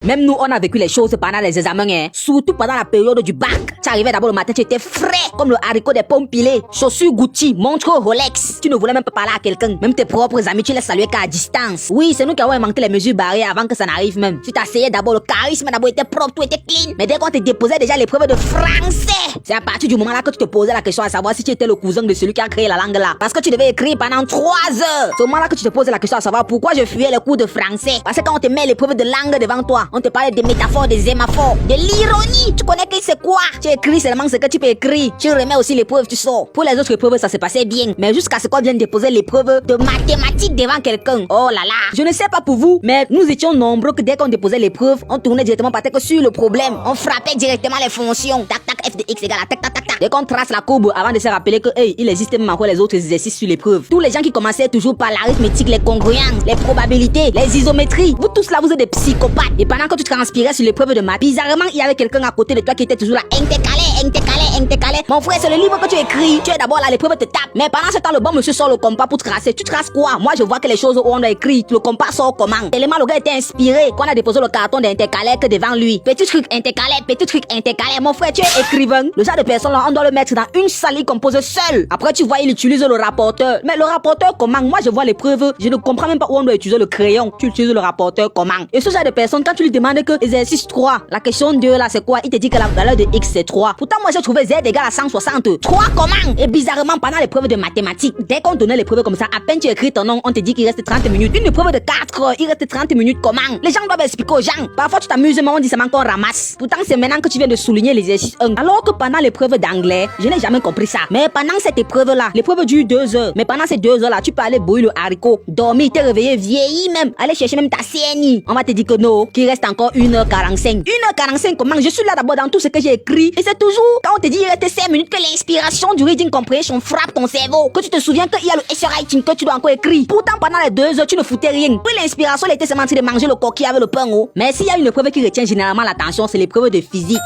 Même nous, on a vécu les choses pendant les examens, hein. Surtout pendant la période du bac. Tu arrivais d'abord le matin, tu étais frais, comme le haricot des pommes pilées. Chaussures Gucci, montre Rolex. Tu ne voulais même pas parler à quelqu'un. Même tes propres amis, tu les saluais qu'à distance. Oui, c'est nous qui avons inventé les mesures barrières avant que ça n'arrive même. Tu t'asseyais d'abord, le charisme d'abord était propre, tout était clean. Mais dès qu'on te déposait déjà l'épreuve de français, c'est à partir du moment là que tu te posais la question à savoir si tu étais le cousin de celui qui a créé la langue là. Parce que tu devais écrire pendant 3 heures. C'est au moment là que tu te posais la question à savoir pourquoi je fuyais le cours de français. Parce que quand on te met l'épreuve de langue devant toi, on te parlait des métaphores, des hémaphores, de l'ironie. Tu connais que c'est quoi? Tu écris seulement ce que tu peux écrire. Tu remets aussi l'épreuve, tu sors. Pour les autres épreuves, ça se passait bien. Mais jusqu'à ce qu'on vienne déposer l'épreuve de mathématiques devant quelqu'un. Oh là là. Je ne sais pas pour vous, mais nous étions nombreux que dès qu'on déposait l'épreuve, on tournait directement par terre sur le problème. On frappait directement les fonctions. Tac, tac, f de x égale à tac, tac, tac, tac. Dès qu'on trace la courbe avant de se rappeler que, hey, il existe même encore les autres exercices sur l'épreuve. Tous les gens qui commençaient toujours par l'arithmétique, les congruences, les probabilités, les isométries. Vous tous là, vous êtes des psychopathes. Et pendant que tu transpirais sur l'épreuve de maths, bizarrement, il y avait quelqu'un à côté de toi qui était toujours là. Intercalé. Mon frère, c'est le livre que tu écris. Tu es d'abord là, l'épreuve te tape. Mais pendant ce temps, le bon monsieur sort le compas pour tracer. Tu traces quoi? Moi, je vois que les choses où on a écrit, le compas sort comment? Tellement le gars était inspiré qu'on a déposé le carton d'intercalaire que devant lui. Petit truc intercalaire. Mon frère, tu es écrivain. Le genre de personne là, on doit le mettre dans une salle, il compose seul. Après, tu vois, il utilise le rapporteur. Mais le rapporteur comment? Moi, je vois l'épreuve. Je ne comprends même pas où on doit utiliser le crayon. Tu utilises le rapporteur comment? Et ce genre de personne, quand tu lui demandes que exercice 3, la question 2 là, c'est quoi? Il te dit que la valeur de x c'est 3. Pourtant, moi, j'ai trouvé z égale à 160. 3 comment? Et bizarrement, pendant l'épreuve de mathématiques, dès qu'on donnait l'épreuve comme ça, à peine tu écris ton nom, on te dit qu'il reste 30 minutes. Une épreuve de 4 heures, il reste 30 minutes comment? Les gens doivent expliquer aux gens. Parfois, tu t'amuses, mais on dit seulement qu'on ramasse. Pourtant, c'est maintenant que tu viens de souligner l'exercice 1. Alors que pendant l'épreuve d'anglais, je n'ai jamais compris ça. Mais pendant cette épreuve-là, l'épreuve dure 2 heures. Mais pendant ces 2 heures-là, tu peux aller bouillir le haricot, dormir, te réveiller, vieilli même, aller chercher même ta CNI. On va te dire que non, qu'il reste encore 1h45. 1h45 comment? Je suis là d'abord dans tout ce que j'ai écrit. Et c'est toujours quand on te dit il reste 5 minutes que l'inspiration du reading comprehension frappe ton cerveau. Que tu te souviens qu'il y a le essai writing que tu dois encore écrire. Pourtant, pendant les 2 heures, tu ne foutais rien. Oui, l'inspiration, elle était seulement en train de manger le coquille avec le pain haut. Mais s'il y a une épreuve qui retient généralement l'attention, c'est l'épreuve de physique.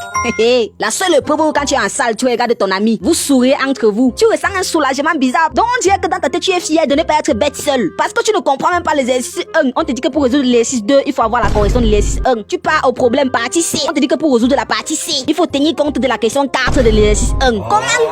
La seule épreuve où quand tu es en salle, tu regardes ton ami, vous souriez entre vous. Tu ressens un soulagement bizarre. Donc on dirait que dans ta tête, tu es fier de ne pas être bête seul. Parce que tu ne comprends même pas l'exercice 1. On te dit que pour résoudre l'exercice 2, il faut avoir la correction de l'exercice 1. Tu pars au problème partie C. On te dit que pour résoudre la partie C, il faut tenir compte de la question 4 de l'exercice 1. Comment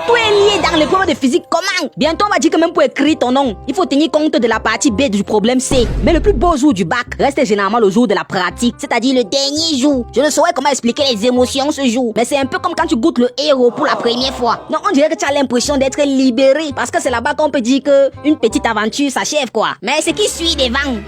tout est lié dans l'épreuve de physique? Comment? Bientôt on va dire que même pour écrire ton nom, il faut tenir compte de la partie B du problème C. Mais le plus beau jour du bac reste généralement le jour de la pratique, c'est-à-dire le dernier jour. Je ne saurais comment expliquer les émotions ce jour, mais c'est un peu comme quand tu goûtes le héros pour la première fois. Non, on dirait que tu as l'impression d'être libéré, parce que c'est là-bas qu'on peut dire que une petite aventure s'achève quoi. Mais ce qui suit devant,